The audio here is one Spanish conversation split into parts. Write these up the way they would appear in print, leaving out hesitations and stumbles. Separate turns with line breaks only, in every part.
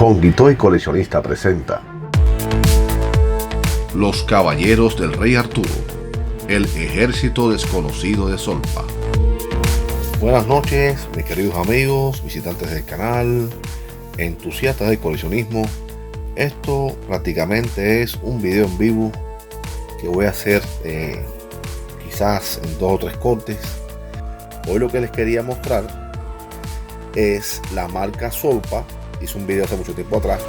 Honguito y Coleccionista presenta
Los Caballeros del Rey Arturo, el ejército desconocido de Solpa.
Buenas noches, mis queridos amigos, visitantes del canal, entusiastas del coleccionismo. Esto prácticamente es un video en vivo que voy a hacer quizás en 2 o 3 cortes. Hoy lo que les quería mostrar es la marca Solpa. Hice un video hace mucho tiempo atrás.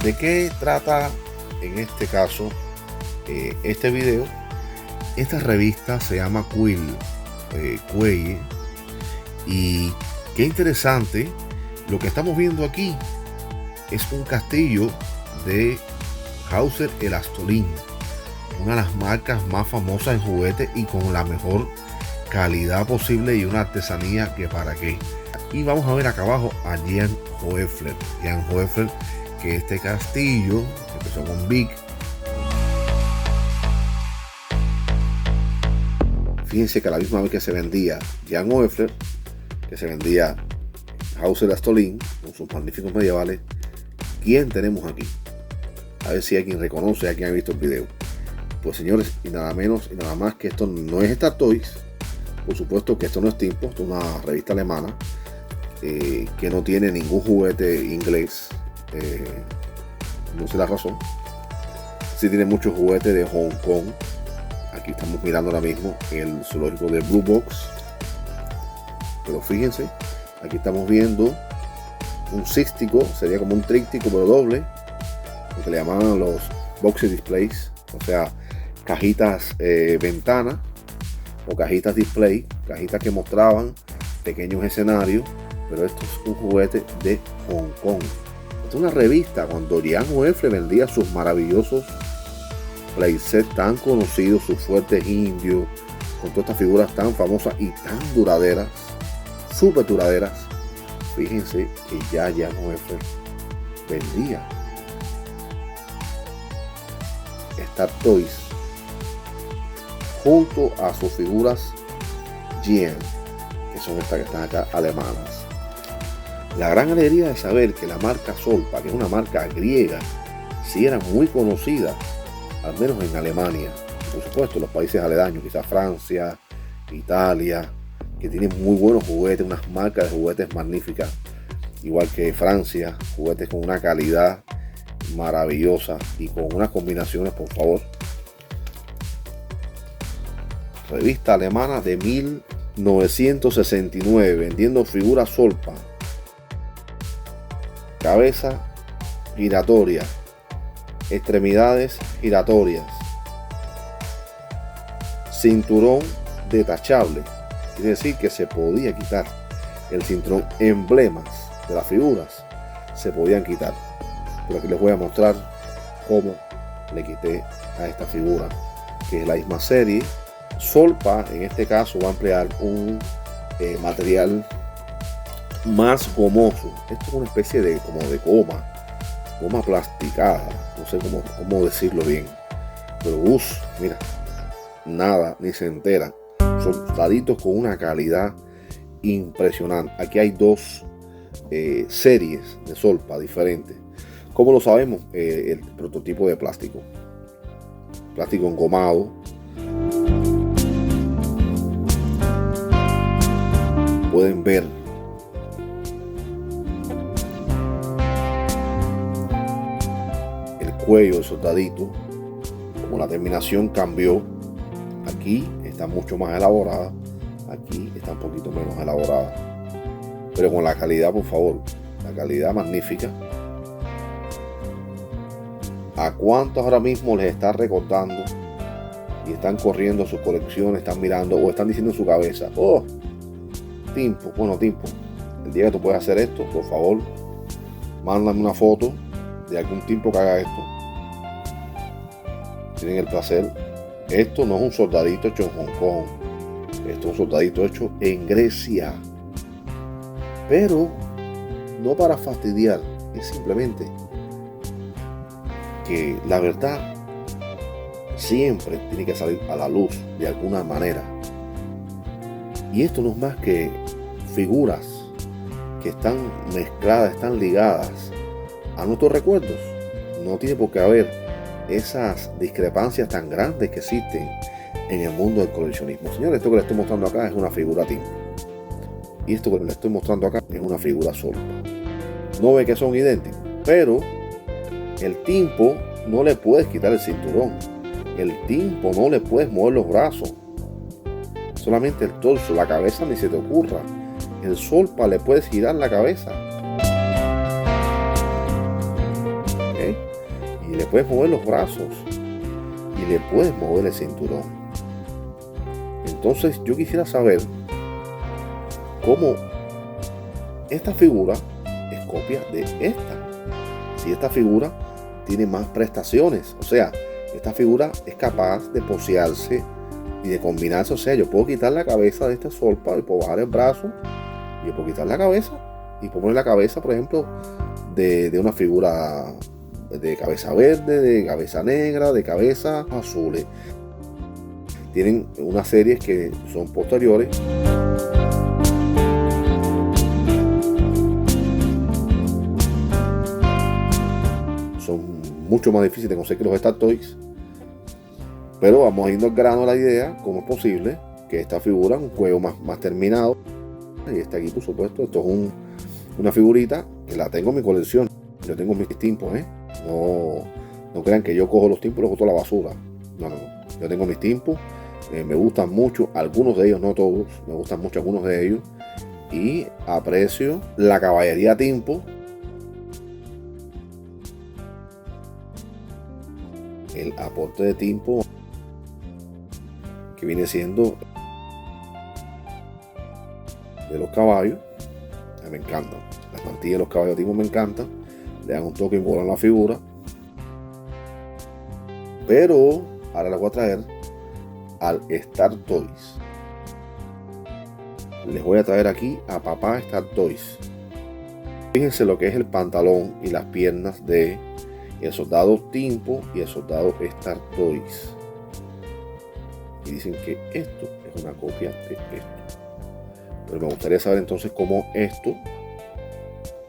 ¿De qué trata en este caso este video? Esta revista se llama Quill, y qué interesante, lo que estamos viendo aquí es un castillo de Hauser el Astolín, una de las marcas más famosas en juguetes y con la mejor calidad posible y una artesanía que para qué. Y vamos a ver acá abajo a Jan Hoefler, que este castillo empezó con Vic. Fíjense que a la misma vez que se vendía Jan Hoefler, que se vendía Hauser Astolín con sus magníficos medievales, ¿quién tenemos aquí? A ver si alguien reconoce, a quien ha visto el video. Pues señores, y nada menos y nada más que esto no es Star Toys. Por supuesto que esto no es Timpo, esto es una revista alemana que no tiene ningún juguete inglés. No sé la razón. Sí tiene muchos juguetes de Hong Kong. Aquí estamos mirando ahora mismo el zoológico de Blue Box. Pero fíjense, aquí estamos viendo un cístico, sería como un tríptico pero doble, lo que le llamaban los box displays, o sea, cajitas ventana o cajitas display, cajitas que mostraban pequeños escenarios, pero esto es un juguete de Hong Kong. Esta es una revista cuando Jan Hoefler vendía sus maravillosos playset tan conocidos, sus fuertes indios, con todas estas figuras tan famosas y tan duraderas, súper duraderas. Fíjense que ya Jan Hoefler vendía Star Toys junto a sus figuras Jan, que son estas que están acá, alemanas. La gran alegría de saber que la marca Solpa, que es una marca griega, sí era muy conocida, al menos en Alemania, por supuesto los países aledaños, quizás Francia, Italia, que tienen muy buenos juguetes, unas marcas de juguetes magníficas, igual que Francia, juguetes con una calidad maravillosa y con unas combinaciones, por favor. Revista alemana de 1969, vendiendo figuras Solpa. Cabeza giratoria, extremidades giratorias, cinturón detachable, quiere decir que se podía quitar el cinturón. Emblemas de las figuras se podían quitar, pero aquí les voy a mostrar cómo le quité a esta figura, que es la misma serie. Solpa en este caso va a emplear un material más gomoso. Esto es una especie de como de goma plasticada, no sé cómo decirlo bien, pero mira, nada, ni se entera. Soldaditos con una calidad impresionante. Aquí hay 2 series de Solpa diferentes. ¿Cómo lo sabemos? El prototipo de plástico engomado. Pueden ver el cuello del soldadito, como la terminación cambió. Aquí está mucho más elaborada, aquí está un poquito menos elaborada, pero con la calidad, por favor, la calidad magnífica. ¿A cuántos ahora mismo les está recortando y están corriendo sus colecciones, están mirando o están diciendo en su cabeza: oh, Timpo, bueno, Timpo, el día que tú puedas hacer esto, por favor, mándame una foto de algún Timpo que haga esto? Tienen el placer. Esto no es un soldadito hecho en Hong Kong, esto es un soldadito hecho en Grecia, pero no para fastidiar, es simplemente que la verdad siempre tiene que salir a la luz de alguna manera. Y esto no es más que figuras que están mezcladas, están ligadas a nuestros recuerdos. No tiene por qué haber esas discrepancias tan grandes que existen en el mundo del coleccionismo. Señores, esto que les estoy mostrando acá es una figura timpo. Y esto que les estoy mostrando acá es una figura Solpa. No ve que son idénticos, pero el timpo no le puedes quitar el cinturón. El timpo no le puedes mover los brazos. Solamente el torso, la cabeza ni se te ocurra. El Solpa le puedes girar la cabeza. ¿Okay? Y le puedes mover los brazos. Y le puedes mover el cinturón. Entonces yo quisiera saber cómo esta figura es copia de esta. Si esta figura tiene más prestaciones. O sea, esta figura es capaz de posearse y de combinarse. O sea, yo puedo quitar la cabeza de este Solpa y puedo bajar el brazo. Y yo puedo quitar la cabeza y puedo poner la cabeza, por ejemplo, de una figura de cabeza verde, de cabeza negra, de cabeza azules. Tienen unas series que son posteriores. Son mucho más difíciles de conseguir que los Star Toys. Pero vamos a irnos al grano de la idea, cómo es posible que esta figura, un juego más terminado. Y está aquí, por supuesto. Esto es una figurita que la tengo en mi colección. Yo tengo mis timpos, no crean que yo cojo los timpos y los boto a la basura. No. Yo tengo mis timpos. Me gustan mucho, algunos de ellos, no todos. Me gustan mucho algunos de ellos. Y aprecio la caballería timpo. El aporte de timpo que viene siendo de los caballos. Me encantan las mantillas de los caballos timpo, me encantan, le dan un toque igual a la figura. Pero ahora les voy a traer al Star Toys. Les voy a traer aquí a papá Star Toys. Fíjense lo que es el pantalón y las piernas de el soldado timpo y el soldado Star Toys. Y dicen que esto es una copia de esto. Pero me gustaría saber entonces cómo esto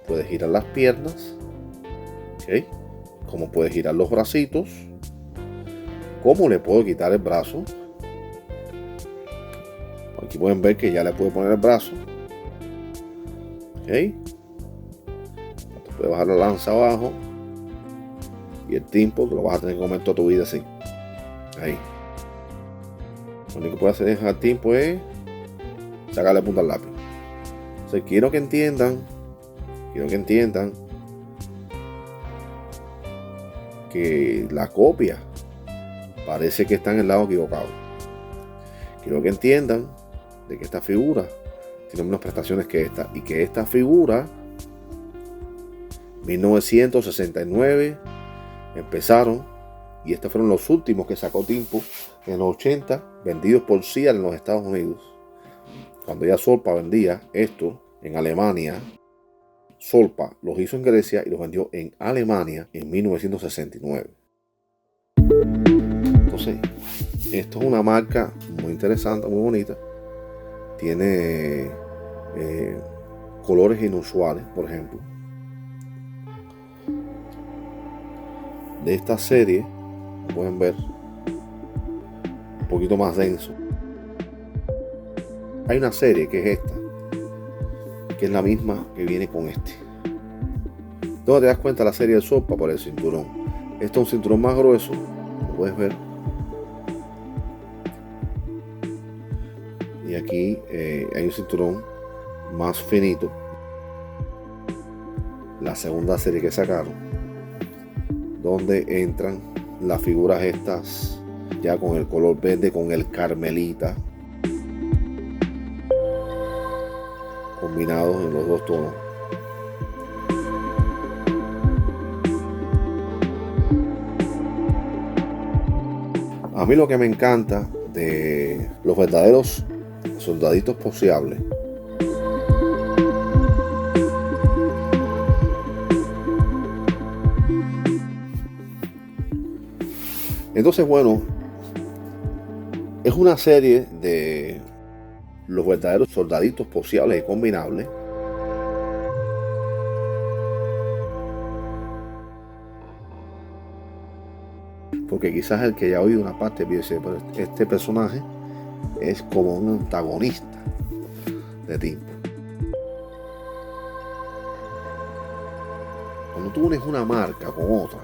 puede girar las piernas, ¿okay? Cómo puede girar los bracitos, cómo le puedo quitar el brazo. Aquí pueden ver que ya le puedo poner el brazo, ¿okay? Puedes bajar la lanza abajo y el timpo que lo vas a tener que comer toda tu vida así. Ahí. Lo único que puedes hacer es el timpo es sacarle punta al lápiz. Entonces quiero que entiendan que la copia parece que está en el lado equivocado. Quiero que entiendan de que esta figura tiene menos prestaciones que esta, y que esta figura 1969 empezaron, y estos fueron los últimos que sacó Timpo en los 80, vendidos por Sears en los Estados Unidos. Cuando ya Solpa vendía esto en Alemania, Solpa los hizo en Grecia y los vendió en Alemania en 1969. Entonces, esto es una marca muy interesante, muy bonita. Tiene colores inusuales, por ejemplo. De esta serie, pueden ver, un poquito más denso. Hay una serie que es esta, que es la misma que viene con este. Entonces te das cuenta la serie de Solpa por el cinturón. Este es un cinturón más grueso, como puedes ver. Y aquí hay un cinturón más finito. La segunda serie que sacaron, donde entran las figuras estas ya con el color verde, con el carmelita, combinados en los dos tonos. A mí lo que me encanta de los verdaderos soldaditos poseables entonces, bueno, es una serie de los verdaderos soldaditos poseables y combinables Porque quizás el que haya oído una parte piense, pero este personaje es como un antagonista de Timpo. Cuando tú unes una marca con otra,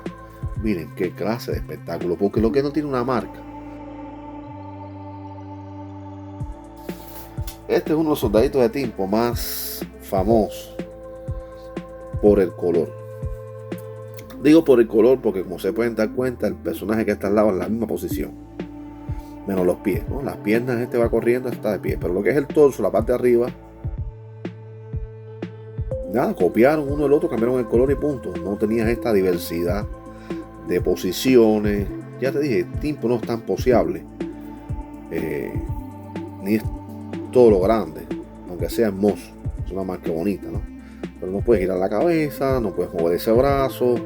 miren qué clase de espectáculo, porque lo que no tiene una marca. Este es uno de los soldaditos de Timpo más famosos por el color. Digo por el color porque, como se pueden dar cuenta, el personaje que está al lado es en la misma posición, menos los pies, ¿no? Las piernas va corriendo, está de pie, pero lo que es el torso, la parte de arriba, nada, copiaron uno del otro, cambiaron el color y punto. No tenías esta diversidad de posiciones. Ya te dije, Timpo no es tan poseable, ni es todo lo grande, aunque sea hermoso, es una marca bonita, ¿no? Pero no puedes girar la cabeza, no puedes mover ese brazo,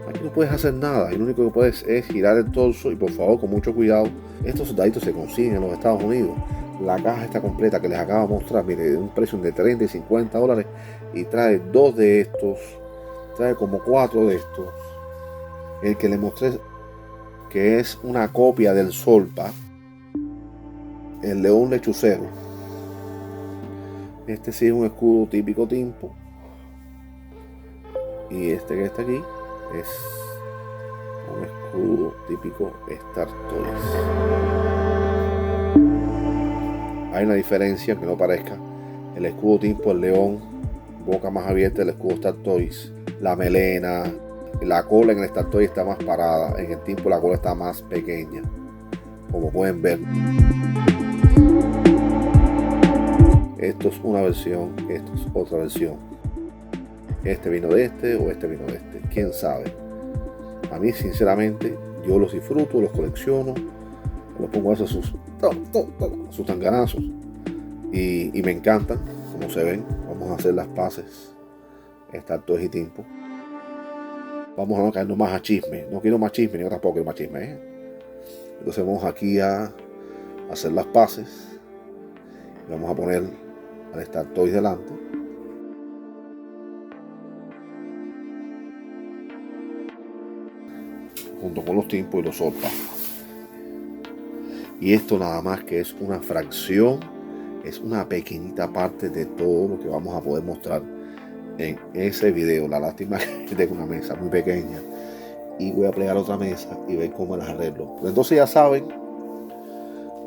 aquí no puedes hacer nada, y lo único que puedes es girar el torso. Y por favor, con mucho cuidado, estos soldaditos se consiguen en los Estados Unidos. La caja está completa que les acabo de mostrar, mire, de un precio de 30 y 50 dólares, y trae 2 de estos, trae como 4 de estos. El que les mostré, que es una copia del Solpa, el león lechucero. Este sí es un escudo típico Timpo, y este que está aquí es un escudo típico Star Toys. Hay una diferencia, que no parezca. El escudo Timpo, el león, boca más abierta, el escudo Star Toys, la melena, la cola en el Star Toys está más parada, en el Timpo la cola está más pequeña, como pueden ver. Esto es una versión, esto es otra versión. Este vino de este o este vino de este, quién sabe. A mí, sinceramente, yo los disfruto, los colecciono, los pongo a hacer sus tanganazos, y me encantan como se ven. Vamos a hacer las paces, Star Toys y Timpo. Vamos a no caernos más a chisme. No quiero más chisme, ni yo tampoco quiero más chisme, Entonces vamos aquí a hacer las paces. Vamos a poner al Star Toys delante. Junto con los Timpo y los Solpa. Y esto nada más que es una fracción, es una pequeñita parte de todo lo que vamos a poder mostrar en ese video. La lástima es que tengo una mesa muy pequeña y voy a plegar otra mesa y ver cómo las arreglo. Pero entonces ya saben,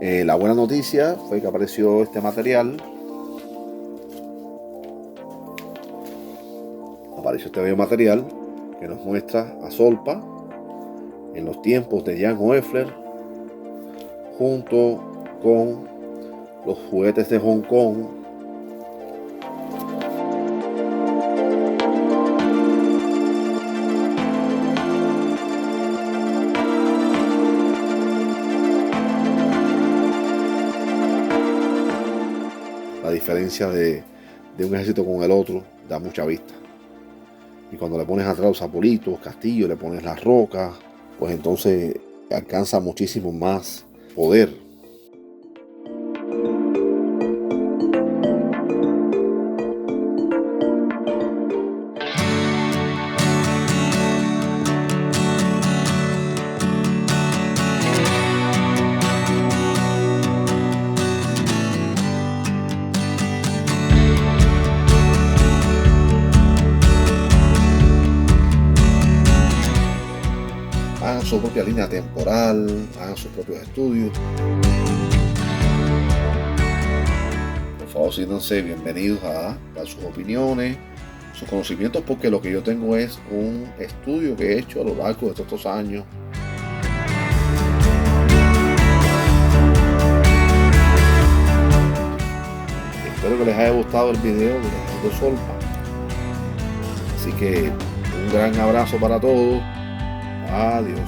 la buena noticia fue que apareció este material. Apareció este bello material que nos muestra a Solpa en los tiempos de Jan Oefler, junto con los juguetes de Hong Kong. La diferencia de un ejército con el otro da mucha vista. Y cuando le pones atrás los apolitos, castillos, le pones las rocas, pues entonces alcanza muchísimo más poder. Hagan su propia línea temporal, hagan sus propios estudios. Por favor, siéntanse bienvenidos a dar sus opiniones, sus conocimientos, porque lo que yo tengo es un estudio que he hecho a lo largo de todos estos años. Espero que les haya gustado el video de Solpa. Así que un gran abrazo para todos. Adiós.